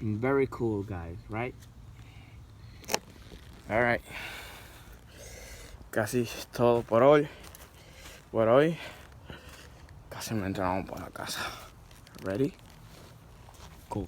Very cool, guys, right? Alright. Casi todo por hoy. Por hoy. Casi me entramos por la casa. Ready? Go.